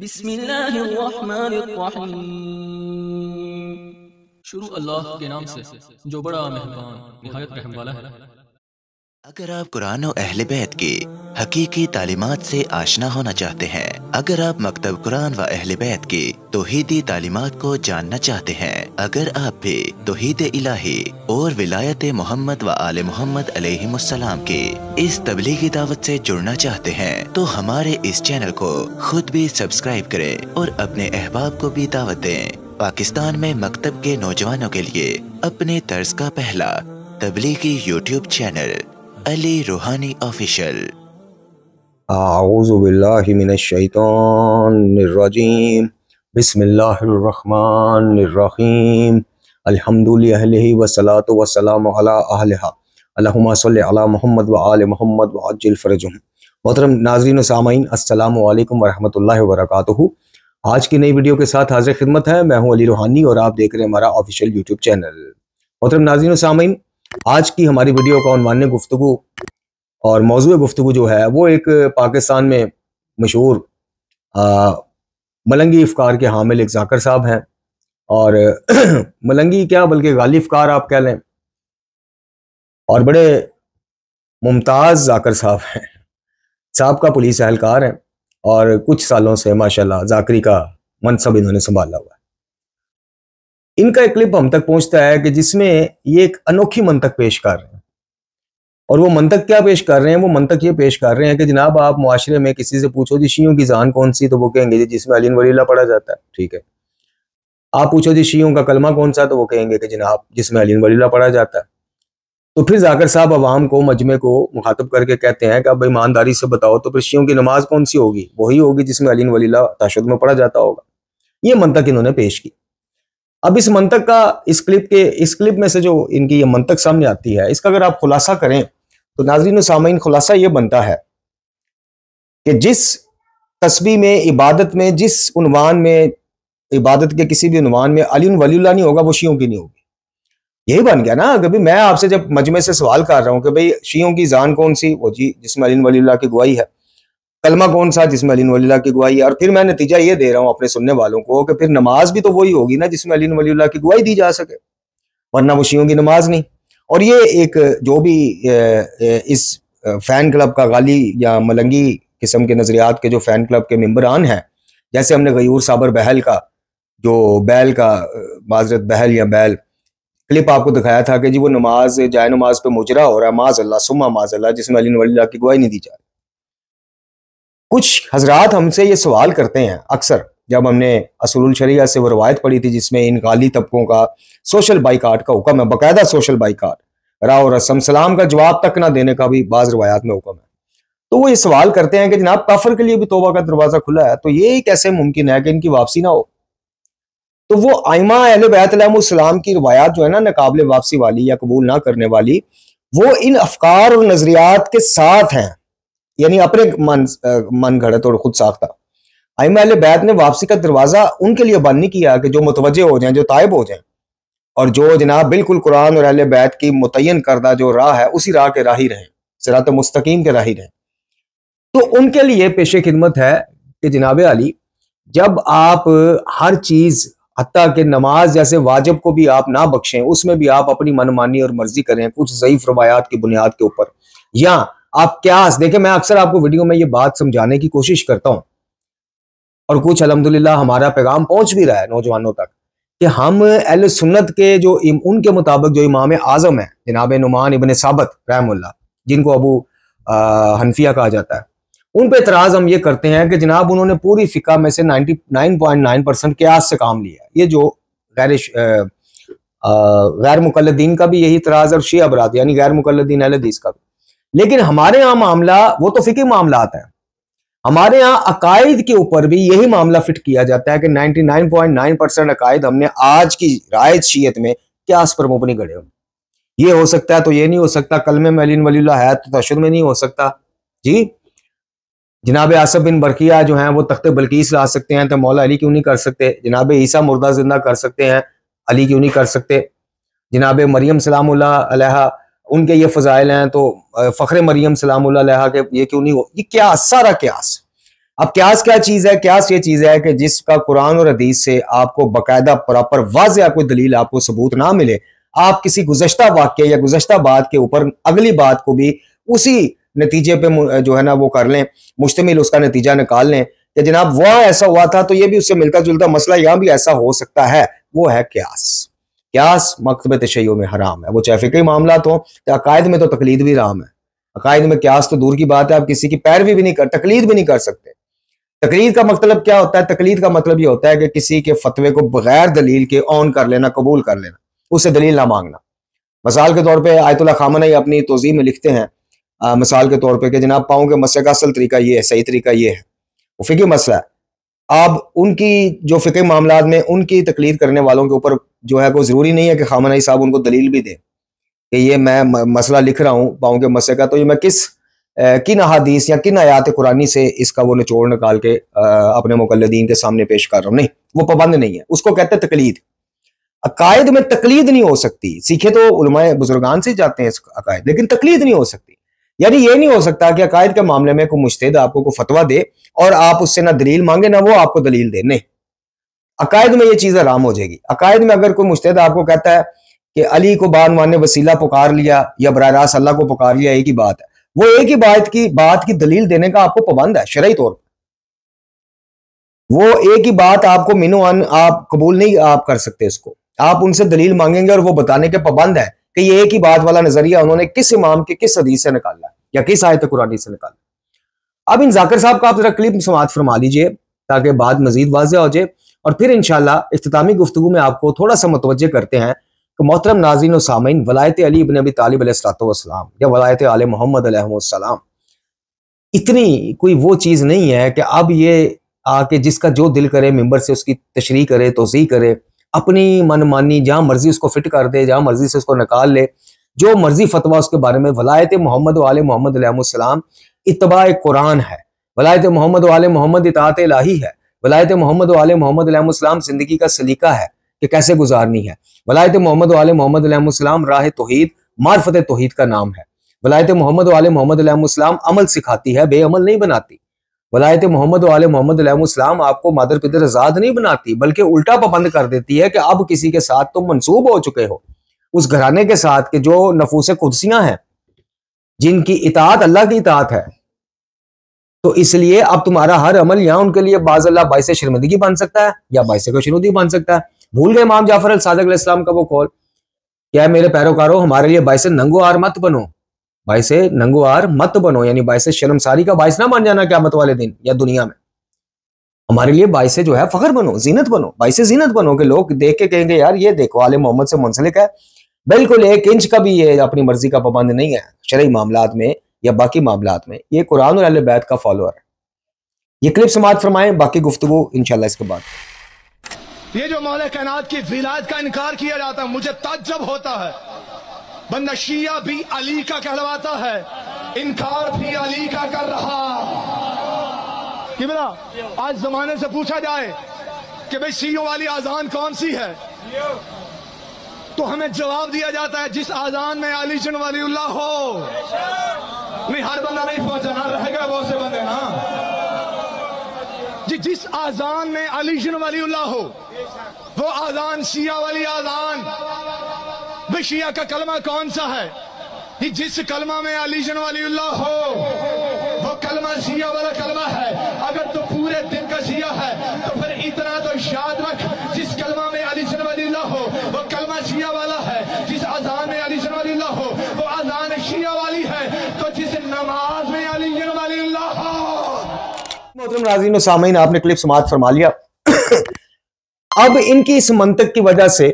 बिस्मिल्लाहिर्रहमानिर्रहीम। शुरू अल्लाह के नाम से जो बड़ा मेहरबान निहायत रहम वाला है। अगर आप कुरान और अहले बैत की हकीकी तालीमात से आशना होना चाहते हैं, अगर आप मकतब कुरान व अहले बैत की तौहीदी तालीमात को जानना चाहते हैं, अगर आप भी तौहीद इलाही और विलायत मोहम्मद व आले मोहम्मद अलैहिमुस्सलाम की इस तबलीगी दावत से जुड़ना चाहते हैं, तो हमारे इस चैनल को खुद भी सब्सक्राइब करें और अपने अहबाब को भी दावत दें। पाकिस्तान में मकतब के नौजवानों के लिए अपने तर्ज का पहला तबलीगी यूट्यूब चैनल अली रूहानी ऑफिशियल। आऊज़ु बिल्लाहि मिनश शैतानिर रजीम। बिस्मिल्लाहिर्रहमानिर्रहीम। अल्हम्दुलिल्लाहि वस्सलातु वस्सलामु अला अहलिहा। अल्लाहुम्मा सल्लि अला मोहम्मद व आले मोहम्मद व अज्जिल फरजहुम। मोहतरम नाज़रीन व सामाईन, अस्सलामु अलैकुम व रहमतुल्लाहि व बरकातुहू। आज की नई वीडियो के साथ हाजिर खिदमत है। मैं हूं अली रूहानी और आप देख रहे हैं हमारा ऑफिशियल यूट्यूब चैनल। मोहतरम नाज़रीन व सामाईन, आज की हमारी वीडियो का उन्वान गुफ्तगू और मौजूद गुफ्तगू जो है वो एक पाकिस्तान में मशहूर मलंगी इफ्कार के हामिल एक जाकर साहब हैं। और मलंगी क्या बल्कि गाली इफ्कार आप कह लें, और बड़े मुमताज़ जाकर साहब हैं। साहब का पुलिस एहलकार हैं और कुछ सालों से माशाल्लाह जाकरी का मनसब इन्होंने संभाला हुआ है। इनका एक क्लिप हम तक पहुंचता है कि जिसमें ये एक अनोखी मंतक पेश कर रहे हैं। और वो मंतक क्या पेश कर रहे हैं? वो मंतक ये पेश कर रहे हैं कि जनाब आप मुआशरे में किसी से पूछो जी शियों की जान कौन सी, तो वो कहेंगे जी जिसमें अली वलील्लाह पढ़ा जाता है। ठीक है। आप पूछो जी शियों का कलमा कौन सा, तो वो कहेंगे कि जनाब जिसमें अली वलील्लाह पढ़ा जाता है। तो फिर जाकर साहब अवाम को, मजमे को मुखातब करके कहते हैं कि अब ईमानदारी से बताओ तो फिर शियों की नमाज कौन सी होगी? वही होगी जिसमें अली वलील्लाह तशद्दुद में पढ़ा जाता होगा। ये मंतक इन्होंने पेश की। अब इस मंतक का, इस क्लिप में से जो इनकी ये मंतक सामने आती है, इसका अगर आप खुलासा करें तो नाज़रीन व सामाईन खुलासा ये बनता है कि जिस तस्बीह में, इबादत में, जिस उन्वान में, इबादत के किसी भी उन्वान में अली वलील्लाह नहीं होगा, वो शियों की नहीं होगी। यही बन गया ना। कभी मैं आपसे जब मजमे से सवाल कर रहा हूं कि भाई शियों की जान कौन सी, वो जी जिसमें अली वलील्लाह की गवाही है। कलमा कौन सा, जिसमें अली वलील्लाह की गवाही है। और फिर मैं नतीजा ये दे रहा हूं अपने सुनने वालों को कि फिर नमाज भी तो वही होगी ना जिसमें अली वलील्लाह की गवाही दी जा सके, वरना वो शियों की नमाज नहीं। और ये एक जो भी इस फैन क्लब का गाली या मलंगी किस्म के नजरियात के जो फैन क्लब के मेंबरान हैं, जैसे हमने गयूर साबर बहल का, जो बैल का, माजरत बहल या बैल क्लिप आपको दिखाया था कि जी वो नमाज, जाए नमाज पे मुजरा हो रहा है, माज अल्लाह सुम्मा माज अल्लाह, जिसमें अली वलील्लाह की गवाही नहीं दी जा रही। कुछ हजरात हमसे ये सवाल करते हैं अक्सर, जब हमने असुलुल शरिया से वो रवायत पढ़ी थी जिसमें इन गाली तबकों का सोशल बाइकाट का हुक्म है, बाकायदा सोशल बाइकाट, राव रसम सलाम का जवाब तक ना देने का भी बाज रवायात में हुक्म है। तो वो ये सवाल करते हैं कि जनाब काफिर के लिए भी तौबा का दरवाजा खुला है, तो ये कैसे मुमकिन है कि इनकी वापसी ना हो? तो वो आइमा अहले बैत अलैहिमुस्सलाम की रवायात जो है ना नाकाबिले वापसी वाली या कबूल ना करने वाली, वो इन अफकार और नजरियात के साथ हैं, यानी अपने मन घड़त और खुद साख्ता। आइमा अहले बैत ने वापसी का दरवाजा उनके लिए बंद नहीं किया कि जो मुतवज्जे हो जाएं, जो ताइब हो जाएं, और जो जनाब बिल्कुल कुरान और अहले बैत की मुतय्यन करदा जो राह है उसी राह के राही रहें, सिरात मुस्तकीम के राही रहें। तो उनके लिए पेशे खिदमत है कि जनाब अली, जब आप हर चीज हत्ता कि नमाज जैसे वाजिब को भी आप ना बख्शें, उसमें भी आप अपनी मनमानी और मर्जी करें कुछ ज़ईफ रवायात की बुनियाद के ऊपर, या आप क्यास देखें। मैं अक्सर आपको वीडियो में ये बात समझाने की कोशिश करता हूं और कुछ अल्हम्दुलिल्लाह हमारा पैगाम पहुंच भी रहा है नौजवानों तक कि हम अहले सुन्नत के जो उनके मुताबिक जो इमाम आजम है जनाब नुमान इब्न साबित रहमतुल्लाह, जिनको अबू हनफिया कहा जाता है, उन पे एतराज हम ये करते हैं कि जनाब उन्होंने पूरी फिका में से 99.9% क्यास से काम लिया है। ये जो गैर मुकल्लिदीन का भी यही एतराज और शिया बरात यानी गैर मुकल्लिदीन अहले हदीस का भी। लेकिन हमारे यहाँ मामला वो तो फिकी मामला आता है, हमारे यहाँ अकायद के ऊपर भी यही मामला फिट किया जाता है कि 99.9% अकायद हमने आज की रायत शीयत में क्यास पर मुबनी गढ़े हो। ये हो सकता है तो ये नहीं हो सकता, कलमे में अली वलील्लाह है तो तशद्दुद में नहीं हो सकता जी। जनाब आसफ बिन बरकिया जो हैं वो तख्ते बल्कीस ला सकते हैं तो मौला अली क्यों नहीं कर सकते? जनाब ईसा मुर्दा जिंदा कर सकते हैं, अली क्यों नहीं कर सकते? जनाब मरियम सलामुल्लाह अलैहा उनके ये फजाइल हैं तो फ़ख्र मरियम सलामुल्लाह अलैहा के ये क्यों नहीं हो? ये क्या सारा क्यास। अब क्यास क्या चीज है? क्यास ये चीज है कि जिसका कुरान और हदीस से आपको बाकायदा प्रॉपर वाज़ेह कोई दलील, आपको सबूत ना मिले, आप किसी गुज़श्ता वाक्य या गुज़श्ता बात के ऊपर अगली बात को भी उसी नतीजे पे जो है ना वो कर लें, मुश्तमिल उसका नतीजा निकाल लें कि जनाब वह ऐसा हुआ था तो ये भी उससे मिलता जुलता मसला यहाँ भी ऐसा हो सकता है। वो है क्यास। क्यास मकतब तशय्युअ में हराम है, वो चाहे फिक़ही मामलात हो, अकायद में तो तकलीद भी हराम है। अकायद में क्यास तो दूर की बात है, आप किसी की पैरवी भी नहीं कर, तकलीद भी नहीं कर सकते। तकलीद का मतलब क्या होता है? तकलीद का मतलब ये होता है कि किसी के फतवे को बगैर दलील के ऑन कर लेना, कबूल कर लेना, उससे दलील ना मांगना। मिसाल के तौर पे आयतुल्लाह खामेनी अपनी तौज़ीह में लिखते हैं, मिसाल के तौर पे कि जनाब पाँव के मस्से का असल तरीका ये है, सही तरीका ये है, वो फ़िक़ही मसला है। आप उनकी जो फ़िक़ही मामलात में उनकी तकलीद करने वालों के ऊपर जो है कोई ज़रूरी नहीं है कि खामेनी साहब उनको दलील भी दें कि ये मैं मसला लिख रहा हूँ पाँव के मस्से का, तो ये मैं किन अहादीस या किन आयात कुरानी से इसका वो निचोड़ निकाल के अपने मुक़ल्लिदीन के सामने पेश कर रहा हूँ। नहीं, वो पाबंद नहीं है, उसको कहते हैं तकलीद। अकायद में तकलीद नहीं हो सकती, सीखे तो उलमाए बुजुर्गान से जाते हैं अकायद, लेकिन तकलीद नहीं हो सकती। यानी ये नहीं हो सकता कि अकायद के मामले में कोई मुज्तहिद आपको कोई फतवा दे और आप उससे ना दलील मांगे ना वो आपको दलील दे। नहीं, अकायद में ये चीज हराम हो जाएगी। अकायद में अगर कोई मुज्तहिद आपको कहता है कि अली को बाद ने वसीला पुकार लिया या बराह रास्त अल्लाह को पुकार लिया, एक ही बात है, वो एक ही बात की दलील देने का आपको पाबंद है शरई तौर पर। वो एक ही बात आपको मिनो अन आप कबूल नहीं आप कर सकते, इसको आप उनसे दलील मांगेंगे और वो बताने के पाबंद है कि ये एक ही बात वाला नजरिया उन्होंने किस इमाम के किस हदीस से निकाला या किस आयत कुरानी से निकाला। अब इन जाकिर साहब का आप जरा क्लिप समाअत फरमा लीजिए ताकि बात मजीद वाज़ेह हो जाए और फिर इंशाल्लाह इख्तितामी गुफ्तगू में आपको थोड़ा सा मुतवज्जे करते हैं कि मोहतरम नाज़रीन और सामीन, वलायत अली इब्न अबी तालिब अलैहिस्सलाम या वलायत आले मोहम्मद अलैहिस्सलाम इतनी कोई वो चीज़ नहीं है कि अब ये आके जिसका जो दिल करे मिंबर से उसकी तशरीह करे, तोज़ीह करे, अपनी मनमानी जहाँ मर्जी उसको फिट कर दे, जहाँ मर्जी से उसको निकाल ले, जो मर्जी फतवा उसके बारे में। वलायत मोहम्मद वाले मोहम्मद अलैहिस्सलाम इत्तबा कुरान है, वलायत मोहम्मद वाले मोहम्मद इताअत इलाही है, वलायत मोहम्मद वाले मोहम्मद अलैहिस्सलाम जिंदगी का सलीका है कि कैसे गुजारनी है, वलायत मोहम्मद वाले मोहम्मद अलैहिस्सलाम राह तौहीद मार्फत तौहीद का नाम है, वलायत मोहम्मद वाले मोहम्मद अलैहिस्सलाम अमल सिखाती है, बेअमल नहीं बनाती। वलायत मोहम्मद वाले मोहम्मद अलैहिस्सलाम आपको मादर पिदर आजाद नहीं बनाती बल्कि उल्टा पाबंद कर देती है कि अब किसी के साथ तुम मंसूब हो चुके हो उस घराने के साथ के जो नफूस कुदसियां हैं, जिनकी इताअत अल्लाह की इताअत है, तो इसलिए अब तुम्हारा हर अमल यहाँ उनके लिए बाज़ अल्लाह बाइस शर्मिंदगी बन सकता है या बाइस खुशनुदी बन सकता है। भूल गए इमाम जाफर अल सादिक अलैहिस्सलाम का वो कौल, क्या है मेरे पैरोकारों हमारे लिए बाइस नंगोआर मत बनो, बाइस नंगोआर मत बनो, यानी बाइस शर्मसारी का बाइस ना बन जाना क़यामत वाले दिन या दुनिया में। हमारे लिए बाइस जो है फख्र बनो, जीनत बनो, बाइस जीनत बनो कि लोग देख के कहेंगे यार ये देखो आले मोहम्मद से मुंसलिक है। बिल्कुल 1 इंच का भी ये अपनी मर्जी का पाबंद नहीं है शरई मामलात में या बाकी मामलात में, ये कुरान और अहले बैत का फॉलोअर है। ये क्लिप समाअत फरमाएं, बाकी गुफ्तगू इंशाल्लाह इसके बाद। ये जो मौला कायनात की विलायत का इनकार किया जाता है, मुझे ताज्जुब होता है। बंदा शिया भी अली का कहलवाता है, इनकार भी अली का कर रहा कि बेटा आज जमाने से पूछा जाए कि भाई शियों वाली आजान कौन सी है, तो हमें जवाब दिया जाता है जिस आजान में अली जन वलीउल्लाह हो। नहीं, हर बंदा नहीं पहुंचा ना, रह गया बहुत से बंदे ना। जिस आजान में अली जन वलीउल्लाह हो वो आजान शिया वाली आजान। भाई शिया का कलमा कौन सा है? जिस कलमा में अली जन वलीउल्लाह हो वो कलमा शिया वाला कलमा है। अगर तो पूरे दिन का शिया है तो फिर इतना तो याद रख, जिस कलमा में अली जन वलीउल्लाह हो वो कलमा शिया वाला है, जिस अजान में अली जन वलीउल्लाह हो वो अजान शिया वाली है, तो जिस नमाज में अली जन वलीउल्लाह हो। मोहतरम नाज़रीन और सामीन, आपने क्लिप समाअत फरमा लिया। अब इनकी इस मंतक की वजह से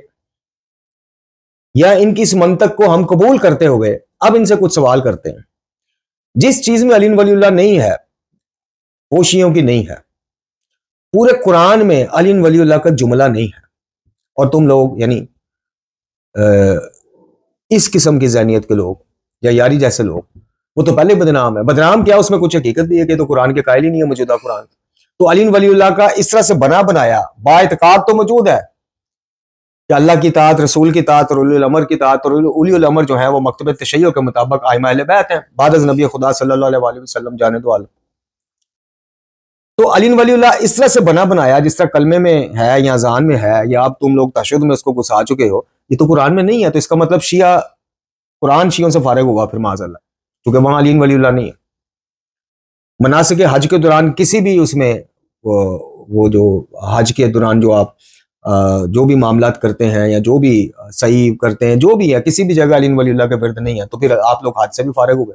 या इनकी इस मंतक को हम कबूल करते हुए अब इनसे कुछ सवाल करते हैं। जिस चीज में अली वलीउल्लाह नहीं है वो शियों की नहीं है। पूरे कुरान में अली वलीउल्लाह का जुमला नहीं है और तुम लोग यानी इस किस्म की ज़हनियत के लोग या यारी जैसे लोग वो तो पहले बदनाम है। बदनाम क्या, उसमें कुछ हकीकत भी है कि तो कुरान के कायल ही नहीं है मौजूदा कुरान। तो अली वलीउल्लाह का इस तरह से बना बनाया बाइतकाद तो मौजूद है कि अल्लाह की ताअत, रसूल की ताअत और उलुल अमर की ताअत, और उलुल अमर जो है वो मकतब तशय्युअ के मुताबिक आइमा अहले बैत हैं बाद अज़ नबी खुदा सल्लल्लाहु अलैहि वसल्लम जाने दो आलम। तो अली वलीउल्लाह इस तरह से बना बनाया जिस तरह कलमे में है या अजान में है या अब तुम लोग तशद्दुद में उसको घुसा चुके हो, ये तो कुरान में नहीं है। तो इसका मतलब शिया, कुरान शियों से फारिग हुआ फिर माज़अल्लाह, क्योंकि वहां अली वलीउल्लाह नहीं है। मनासिक हज के दौरान किसी भी उसमें वो जो हज के दौरान जो आप जो भी मामलात करते हैं या जो भी सही करते हैं, जो भी है, किसी भी जगह अली वलीउल्लाह के विरुद्ध नहीं है, तो फिर आप लोग हज से भी फारिग हो गए।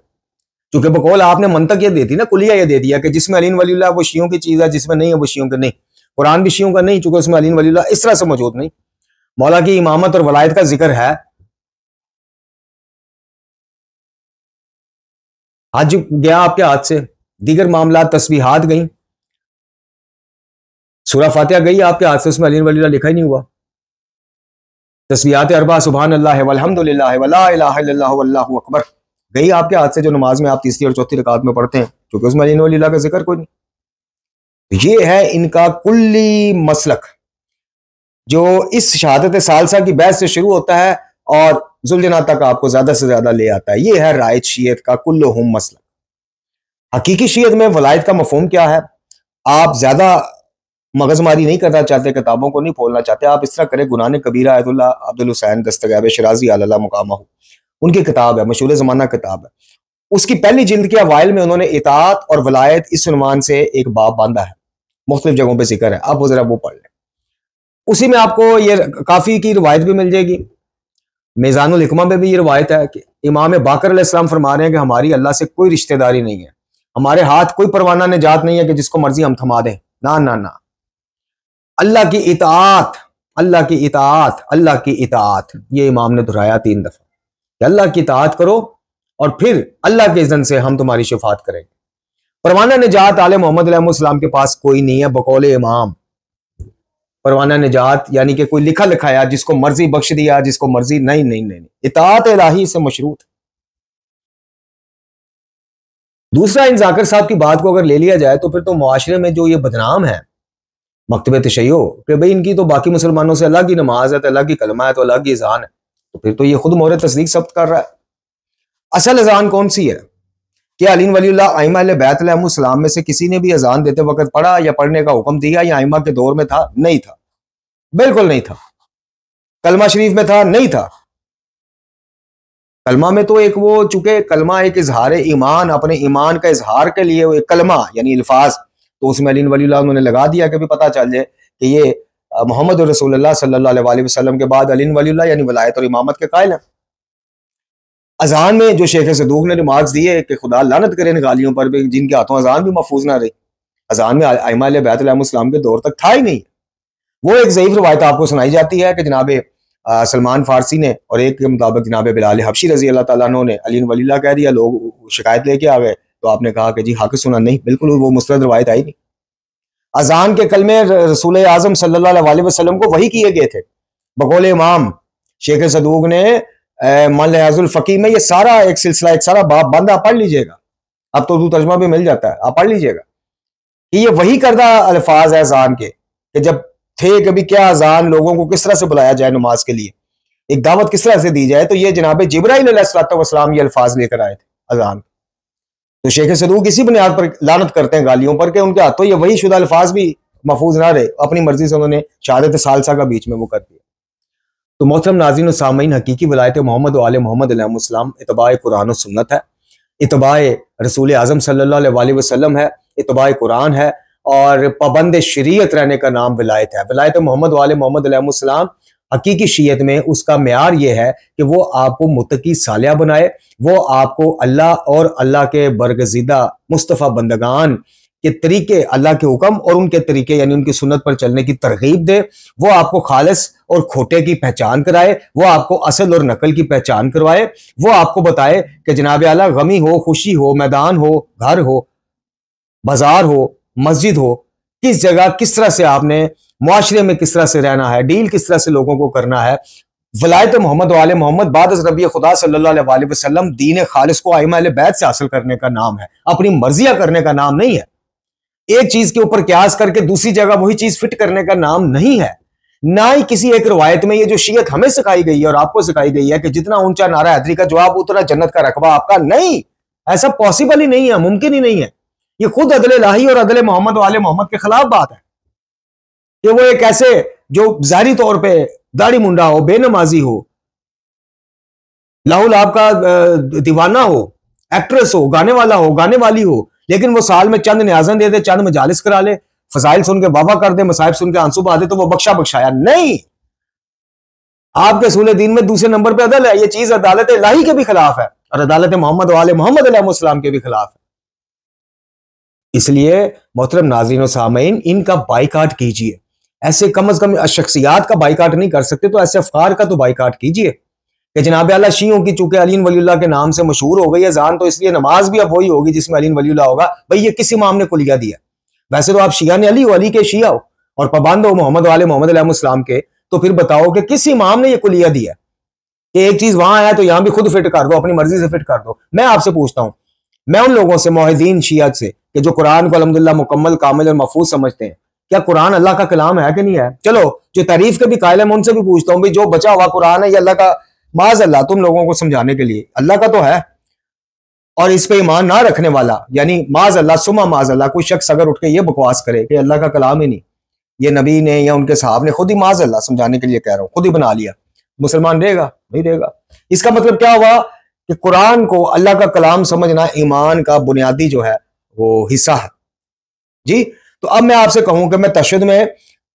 क्योंकि बकौल आपने मंतक ये दे दी ना, कुलिया ये दे दिया कि जिसमें अली वलीउल्लाह वो शियों की चीज है, जिसमें नहीं है वो शियों के नहीं। कुरान भी शियों का नहीं, चूंकि उसमें अली वलीउल्लाह इस तरह से मौजूद नहीं। मौला की इमामत और वलायत का जिक्र है, हज गया आपके हाथ से, दीगर मामला तस्बीहात गई, सूरह फातिहा गई आपके हाथ से, उसमें अली वलीउल्लाह लिखा ही नहीं हुआ। तस्बीहात अरबा सुभान अल्लाह वल्हम्दुलिल्लाह वला इलाहा इल्लल्लाह वल्लाहु अकबर गई आपके हाथ से, जो नमाज में आप तीसरी और चौथी रकात में पढ़ते हैं, क्योंकि उसमें अली वलीउल्लाह का जिक्र कोई नहीं। ये है इनका कुल्ली मसलक, जो इस शहादत सालसा की बहस से शुरू होता है और जुलजना तक आपको ज्यादा से ज्यादा ले आता है। ये है रायत शीयत का कुल्लुहुम मसलक। हकीकी शीयत में वलायत का मफहूम क्या है? आप ज्यादा मगजमारी नहीं करना चाहते, किताबों को नहीं खोलना चाहते, आप इस तरह करें, गुनाह कबीरा आयतुल्लाह अब्दुल हुसैन दस्तगैब शिराजी अल्लाह मुकामहू, उनकी किताब है, मशहूर ज़माना किताब है, उसकी पहली जिल्द के अवाइल में उन्होंने इताअत और वलायत इस उन्वान से एक बाब बांधा है, मुख्तलिफ जगहों पे जिक्र है, आप वो जरा वो पढ़ लें। उसी में आपको ये काफी की रिवायत भी मिल जाएगी, मीज़ानुल हिकमा में भी ये रिवायत है कि इमाम बाकर अलैहिस्सलाम फरमा रहे हैं कि हमारी अल्लाह से कोई रिश्तेदारी नहीं है, हमारे हाथ कोई परवाना निजात नहीं है कि जिसको मर्जी हम थमा दें, ना ना ना। अल्लाह की इताअत, अल्लाह की इताअत, अल्लाह की इताअत, ये इमाम ने दोहराया 3 दफा कि अल्लाह की इताअत करो और फिर अल्लाह के इज़्न से हम तुम्हारी शफाअत करेंगे। परवाना निजात आले मोहम्मद अलैहिस्सलाम के पास कोई नहीं है, बकौल इमाम। परवाना निजात यानी कि कोई लिखा लिखाया जिसको मर्जी बख्श दिया, जिसको मर्जी नहीं नहीं नहीं, इताअत इलाही से मशरूत। दूसरा, इन जाकिर साहब की बात को अगर ले लिया जाए तो फिर तो मुआशरे में जो ये बदनाम है मकतबे तशय्यो कि भाई इनकी तो बाकी मुसलमानों से अलग ही नमाज है, तो अलग ही कलमा है, तो अलग ही अजान है, तो फिर तो ये खुद मोहर तस्दीक सब्त कर रहा है। असल अजान कौन सी है? क्या अली वलीउल्लाह आइमा अहले बैत अलैहिस्सलाम में से किसी ने भी अजान देते वक्त पढ़ा या पढ़ने का हुक्म दिया या आइमा के दौर में था? नहीं था, बिल्कुल नहीं था। कलमा शरीफ में था? नहीं था। कलमा में तो एक वो, चूंकि कलमा एक इजहार ईमान, अपने ईमान का इजहार के लिए वो एक कलमा यानी अल्फाज, तो उसमें अली वलीउल्लाह उन्होंने लगा दिया कि भी पता चल जाए कि ये मोहम्मद रसूलुल्लाह सल्लल्लाहु अलैहि वसल्लम के बाद अली वलीउल्लाह यानी वलायत और इमामत के कायल हैं। अजान में जो शेख सदूक ने रिमार्क्स दिए कि खुदा लानत करे इन गालियों पर भी जिनके हाथों अजान भी महफूज ना रही, अजान में आइमा अहले बैत अलैहिस्सलाम के दौर तक था ही नहीं। वो एक ज़ईफ रवायत आपको सुनाई जाती है कि जनाब सलमान फारसी ने और एक के मुताबिक जनाब बिलाल हबशी रजी अल्लाह ताला अन्हु ने अली वलीउल्लाह कह दिया, लोग शिकायत लेके आ गए, तो आपने कहा कि जी हक सुना। नहीं, बिल्कुल वो मुस्तरद रवायत आई नहीं। अजान के कलमे रसूल आजम सल्लल्लाहु अलैहि वसल्लम को वही किए गए थे, बकौल इमाम शेख सदूक ने मलयाजुल फकी में ये सारा एक सिलसिला, एक सारा बाब बंद, आप पढ़ लीजिएगा, अब तो तर्जुमा भी मिल जाता है, आप पढ़ लीजिएगा कि ये वही करदा अल्फाज है अजान के, कि जब थे कभी क्या अजान लोगों को किस तरह से बुलाया जाए नमाज के लिए, एक दावत किस तरह से दी जाए, तो ये जनाब जिब्राइल अलैहिस्सलाम ये अल्फाज लेकर आए थे अजान। तो शेख सदूक इसी बुनियाद पर लानत करते हैं गालियों पर कि उनके हाथों ये वही शुदा अल्फाज भी महफूज ना रहे, अपनी मर्जी से उन्होंने शहादत सालसा का बीच में वो कर दिया। तो मोहतरम नाज़रीन और सामीन, हकीकी वलायत मोहम्मद व आले मोहम्मद अलैहिस्सलाम इत्बाए कुरान और सुन्नत है, इत्बाए रसूल आज़म सल्लल्लाहु अलैहि वसल्लम है, इत्बाए कुरान है और पाबंद शरीयत रहने का नाम विलायत है। विलायत मोहम्मद वाले मोहम्मद अलैहिस्सलाम हकीकी शीयत में उसका म्यार ये है कि वो आपको मुत्तकी सालिया बनाए, वो आपको अल्लाह और अल्लाह के बरगज़ीदा मुस्तफ़ा बंदगान के तरीके, अल्लाह के हुक्म और उनके तरीके यानी उनकी सुन्नत पर चलने की तरगीब दे, वो आपको खालिस और खोटे की पहचान कराए, वो आपको असल और नकल की पहचान करवाए, वो आपको बताए कि जनाब आला गमी हो, खुशी हो, मैदान हो, घर हो, बाजार हो, मस्जिद हो, किस जगह किस तरह से आपने मुआशरे में किस तरह से रहना है, डील किस तरह से लोगों को करना है। वलायत मोहम्मद वाले मोहम्मद बाद नबी खुदा सल्लल्लाहु अलैहि वसल्लम दीन खालिस को आइमा अहले बैत से हासिल करने का नाम है, अपनी मर्जियां करने का नाम नहीं है। एक चीज के ऊपर क्यास करके दूसरी जगह वही चीज फिट करने का नाम नहीं है। ना ही किसी एक रवायत में ये जो शीयत हमें सिखाई गई है और आपको सिखाई गई है कि जितना ऊंचा नारा हैदरी का जवाब उतना जन्नत का रकबा आपका, नहीं, ऐसा पॉसिबल ही नहीं है, मुमकिन ही नहीं है। ये खुद अदल इलाही और अदल मोहम्मद वाले मोहम्मद के खिलाफ बात है कि वो एक ऐसे जो जाहिरी तौर पे दाढ़ी मुंडा हो, बेनमाजी हो, लाहौल आपका दीवाना हो, एक्ट्रेस हो, गाने वाला हो, गाने वाली हो, लेकिन वो साल में चंद न्याज़न दे दे, चंद मजालिस करा ले, फजाइल सुन के वावा कर दे, मसाइब सुन के आंसू बहा दे, तो वो बख्शा बख्शाया नहीं। आपके सूल दीन में दूसरे नंबर पे अदल है। ये चीज अदालत इलाही के भी खिलाफ है और अदालत मोहम्मद वाले मोहम्मद अलैहिस्सलाम के भी खिलाफ है। इसलिए मोहतरम नाज़रीन और सामीन, इनका बाइकाट कीजिए। ऐसे कम अज कम शख्सियात का बाइकाट नहीं कर सकते तो ऐसे अफकार का तो बाइकाट कीजिए कि जनाब आला शियों की चूंकि अली वलीउल्लाह के नाम से मशहूर हो गई है जान, तो इसलिए नमाज भी अब वही होगी जिसमें अली वलीउल्लाह होगा। भाई ये किस इमाम ने कुलिया दिया? वैसे तो आप शिया ने अली हो, अली के शिया हो और पाबंद हो मोहम्मद वाले मोहम्मद अलैहिस्सलाम के, तो फिर बताओ कि किस इमाम ने ये कुलिया दिया कि एक चीज वहां है तो यहां भी खुद फिट कर दो, अपनी मर्जी से फिट कर दो। मैं आपसे पूछता हूं, मैं उन लोगों से मोहिदीन शिया से कि जो कुरान को अल्हम्दुलिल्लाह मुकम्मल कामिल और महफूज समझते हैं, क्या कुरान अल्लाह का कलाम है कि नहीं है? चलो जो तारीफ के भी कायल है मैं उनसे भी पूछता हूँ, भाई जो बचा हुआ कुरान है ये अल्लाह का, माज अल्लाह तुम लोगों को समझाने के लिए अल्लाह का तो है, और इस पे ईमान ना रखने वाला यानी माज अल्लाह सुमा माज अल्लाह कोई शख्स अगर उठ के ये बकवास करे कि अल्लाह का कलाम ही नहीं, ये नबी ने या उनके साहब ने खुद ही माज अल्लाह समझाने के लिए कह रहा हूं खुद ही बना लिया, मुसलमान रहेगा? नहीं रहेगा। इसका मतलब क्या हुआ कि कुरान को अल्लाह का कलाम समझना ईमान का बुनियादी जो है वो हिस्सा है जी। तो अब मैं आपसे कहूं कि मैं तशद्दुद में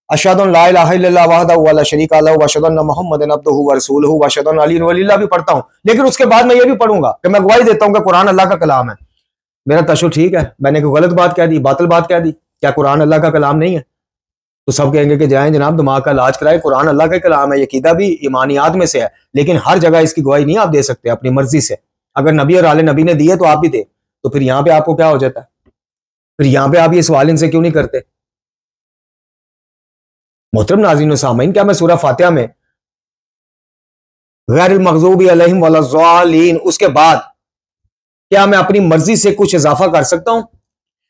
अशहदु अन ला इलाहा इल्लल्लाह वहदहु ला शरीका लहु व अशहदु अन्ना मुहम्मदन अब्दुहु व रसूलुहु व अशहदु अन्ना अली वलील्लाह भी पढ़ता हूं, लेकिन उसके बाद मैं ये भी पढ़ूंगा कि मैं गवाही देता हूं कि कुरान अल्लाह का कलाम है। मेरा तशद्दुद ठीक है? मैंने कोई गलत बात कह दी, बातिल बात कह दी? क्या कुरान अल्लाह का कलाम नहीं है? तो सब कहेंगे कि जाएं जनाब दिमाग का इलाज कराएं, कुरान अल्लाह का कलाम है, ये कीदा भी ईमानियात में से है, लेकिन हर जगह इसकी गवाही नहीं आप दे सकते अपनी मर्जी से। अगर नबी और आले नबी ने दिए तो आप भी दे, तो फिर यहां पे आपको क्या हो जाता है? फिर यहां पे आप ये सवाल इनसे क्यों नहीं करते? मोहतरम नाज़रीन और सामीन, क्या मैं सूरह फातिहा में गैरिल मग़ज़ूबी अलैहिम वलज़्ज़ालीन उसके बाद क्या मैं अपनी मर्जी से कुछ इजाफा कर सकता हूं?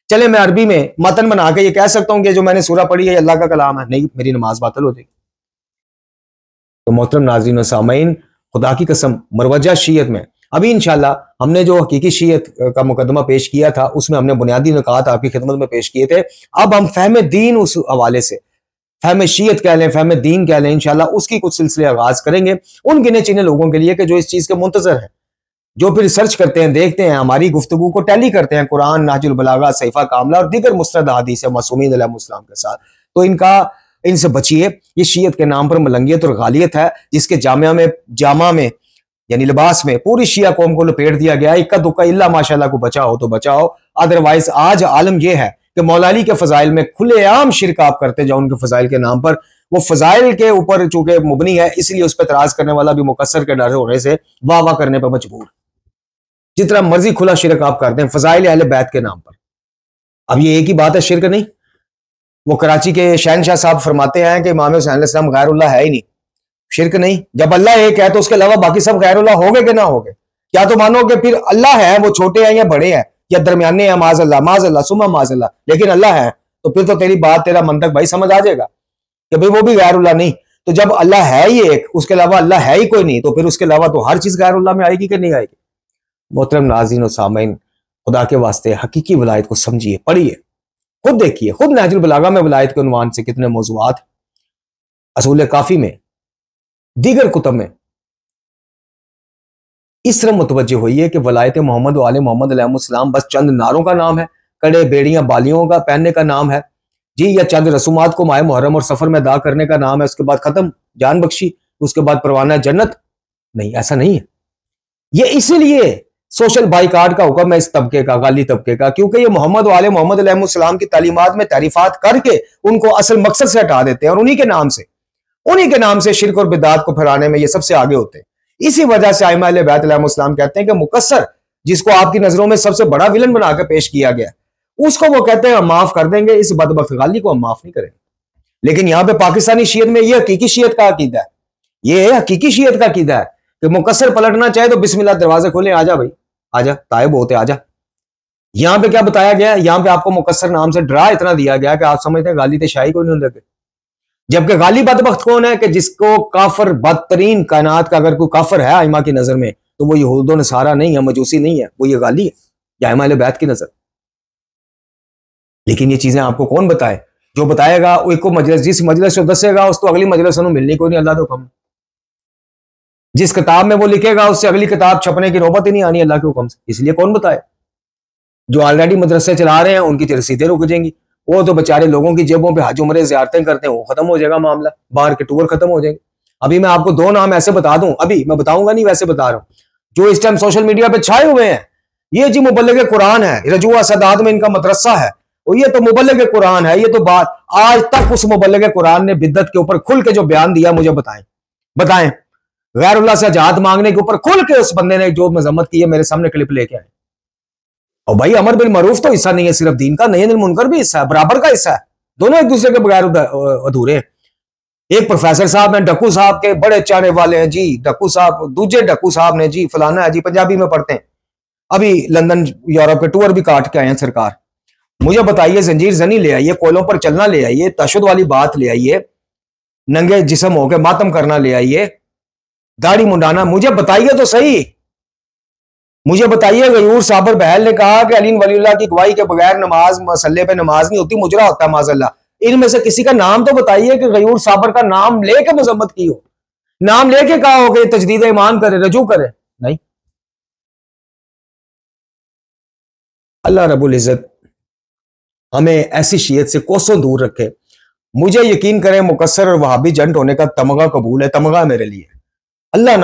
चले मैं अरबी में मतन बना के ये कह सकता हूं कि जो मैंने सूरह पढ़ी है अल्लाह का कलाम है? नहीं, मेरी नमाज बातिल हो जाएगी। तो मोहतरम नाज़रीन और सामीन, खुदा की कसम मरवजा शीयत में अभी इंशाल्लाह हमने जो हकीकी शीयत का मुकदमा पेश किया था उसमें हमने बुनियादी नुकात आपकी खिदमत में पेश किए थे। अब हम फहम दीन उस हवाले से, फहम शीयत कह लें, फहम दीन कह लें, इंशाल्लाह उसकी कुछ सिलसिले आगाज करेंगे उन गिने चुने लोगों के लिए कि जो इस चीज के मुंतजर हैं, जो फिर सर्च करते हैं, देखते हैं, हमारी गुफ्तगू को टैली करते हैं कुरान, नाजुल बलागा, सहीफा कामला और दीगर मुस्तनद हदीस मासूमीन अलैहिस्सलाम के साथ। तो इनसे बचिए। ये शीयत के नाम पर मलंगियत और गालियत है जिसके जामा में यानी लिबास में पूरी शिया कौम को लपेट दिया गया। इक्का दुक्का इल्ला माशाल्लाह को बचाओ तो बचाओ, अदरवाइज आज आलम यह है कि मौला अली के फजाइल में खुलेआम शिरक आप करते जाओ उनके फजाइल के नाम पर। वो फजाइल के ऊपर चूंकि मुबनी है इसलिए उस पर एतराज करने वाला भी मुकस्सर के डर होने से वाह वाह करने पर मजबूर। जितना मर्जी खुला शिरक आप करते हैं फजाइल अहले बैत के नाम पर। अब ये एक ही बात है शिरक नहीं। वो कराची के शहनशाह साहब फरमाते हैं कि इमाम हुसैन अलैहिस्सलाम गैरुल्लाह है ही नहीं, शिरक नहीं। जब अल्लाह एक है तो उसके अलावा बाकी सब गैरुल्लाह हो गए कि ना हो गए? क्या तो मानो कि फिर अल्लाह है वो छोटे हैं या बड़े हैं या दरमियाने हैं, माज अल्लाह सुमा माज अल्लाह, लेकिन अल्लाह है तो फिर तो तेरी बात तेरा मंतक भाई समझ आ जाएगा कि भाई वो भी गैरुल्लाह नहीं। तो जब अल्लाह है ही एक, उसके अलावा अल्लाह है ही कोई नहीं, तो फिर उसके अलावा तो हर चीज गैरुल्लाह में आएगी कि नहीं आएगी? मोहतरम नाज़रीन और सामीन, खुदा के वास्ते हकीकी वलायत को समझिए, पढ़िए, खुद देखिए। खुद नहजुल बलागा में वलायत के उन्वान से कितने मौज़ूआत, असूल काफी में, दीगर कुतब में इस तरह मुतवज्जो होइए कि वलायत मोहम्मद वाले मोहम्मद अलैहिस्सलाम बस चंद नारों का नाम है, कड़े बेड़ियां बालियों का पहनने का नाम है जी, या चंद रसूमात को माह मुहर्रम और सफर में अदा करने का नाम है, उसके बाद खत्म जान बख्शी, उसके बाद परवाना जन्नत। नहीं, ऐसा नहीं है। ये इसीलिए सोशल बाइकाट का हुक्म है इस तबके का, गाली तबके का, क्योंकि ये मोहम्मद वाले मोहम्मद अलैहिस्सलाम की तालीमात में तारीफात करके उनको असल मकसद से हटा देते हैं और उन्हीं के नाम से शिरक और बिदात को फैलाने में ये सबसे आगे होते हैं। इसी वजह से आइमा अहले बैत अलैहिस्सलाम कहते हैं कि मुकस्सर जिसको आपकी नजरों में सबसे बड़ा विलन बनाकर पेश किया गया उसको वो कहते हैं हम माफ कर देंगे, इस बदबख्त गाली को हम माफ नहीं करेंगे। लेकिन यहां पे पाकिस्तानी शीयत में ये हकीकी शीयत का अकीदा है, ये हकीकी शीयत का अकीदा है कि मुकस्सर पलटना चाहे तो बिस्मिल्लाह दरवाजे खोले, आजा भाई आजा, तायब होते आजा। यहां पे क्या बताया गया? यहां पे आपको मुकस्सर नाम से डरा इतना दिया गया कि आप समझते हैं गाली तो शाही को नहीं होते, जबकि गाली बदबख्त कौन है कि जिसको काफर, बदतरीन कायनात का अगर कोई काफर है आइमा की नजर में तो वो यहूद व नसारा नहीं है, मजूसी नहीं है, वो ये गाली है या आइमा अहले बैत की नजर। लेकिन ये चीजें आपको कौन बताए? जो बताएगा उसको मजलिस, जिस मजलिस से दसेगा उस तो अगली मजलिस मिलनी कोई नहीं, अल्लाह तो हुक्म। जिस किताब में वो लिखेगा उससे अगली किताब छपने की नौबत ही नहीं आनी अल्लाह के हुक्म से। इसलिए कौन बताए? जो ऑलरेडी मदरसे चला रहे हैं उनकी रसीदें रुक जाएंगी, वो तो बेचारे लोगों की जेबों पे हज उम्रे ज़ियारतें करते हैं, वो खत्म हो जाएगा मामला, बाहर के टूर खत्म हो जाएंगे। अभी मैं आपको 2 नाम ऐसे बता दूं, अभी मैं बताऊंगा नहीं, वैसे बता रहा हूं, जो इस टाइम सोशल मीडिया पे छाए हुए हैं। ये जी मुबल्लिग कुरान है, रजुआ सदात में इनका मदरसा है, और ये तो मुबल्लिग कुरान है। ये तो बात आज तक उस मुबल्लिग कुरान ने बिद्दत के ऊपर खुल के जो बयान दिया, मुझे बताएं गैरुल्लाह से जात मांगने के ऊपर खुल के उस बंदे ने जो मजम्मत की है, मेरे सामने क्लिप लेके आए। और भाई अमर बिल मरूफ तो हिस्सा नहीं है सिर्फ दीन का, नही अनिल मुनकर भी हिस्सा है, बराबर का हिस्सा है, दोनों एक दूसरे के बगैर अधूरे हैं। एक प्रोफेसर साहब हैं डक्कू साहब के बड़े चाहने वाले हैं जी, डक्कू साहब, दूसरे डक्कू साहब ने जी फलाना है जी, पंजाबी में पढ़ते हैं, अभी लंदन यूरोप के टूर भी काट के आए हैं सरकार। मुझे बताइए, जंजीर जनी ले आइए, कोयलों पर चलना ले आइए, तशद्दुद वाली बात ले आइए, नंगे जिस्म होकर मातम करना ले आइए, दाढ़ी मुंडाना, मुझे बताइए तो सही। मुझे बताइए गयूर साबर बहल ने कहा कि अली वलीउल्लाह की गवाही के बगैर नमाज मसल्ले पे नमाज नहीं होती, मुजरा होता है माज़अल्लाह। इनमें से किसी का नाम तो बताइए कि गयूर साबर का नाम लेके मजम्मत की हो, नाम लेके कहा हो कि तजदीद ईमान करे, रजू करे, नहीं। अल्लाह रब्बुल इज्जत हमें ऐसी शियत से कोसों दूर रखे। मुझे यकीन करें, मुकस्सर और वहाबी जंट होने का तमगा कबूल है, तमगा मेरे लिए। अल्लाह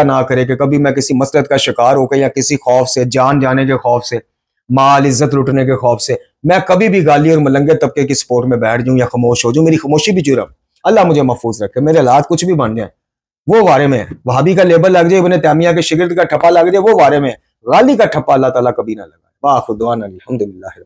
ना करे कि कभी मैं किसी मसलत का शिकार होकर या किसी खौफ से, जान जाने के खौफ से, माल इज्जत लुटने के खौफ से, मैं कभी भी गाली और मलंगे तबके की सपोर्ट में बैठ जाऊं या खामोश हो जाऊं। मेरी खामोशी भी जुर्म। अल्लाह मुझे महफूज रखे, मेरे हालात कुछ भी बन जाए वो वारे में है। वहाबी का लेबल लग जाए, इब्ने तैमिया के शिगिर्द का ठप्पा लग जाए, वो वारे में है। गाली का ठप्पा अल्लाह ताला कभी ना लगाए। वाखिर दुआना अल्हम्दुलिल्लाह।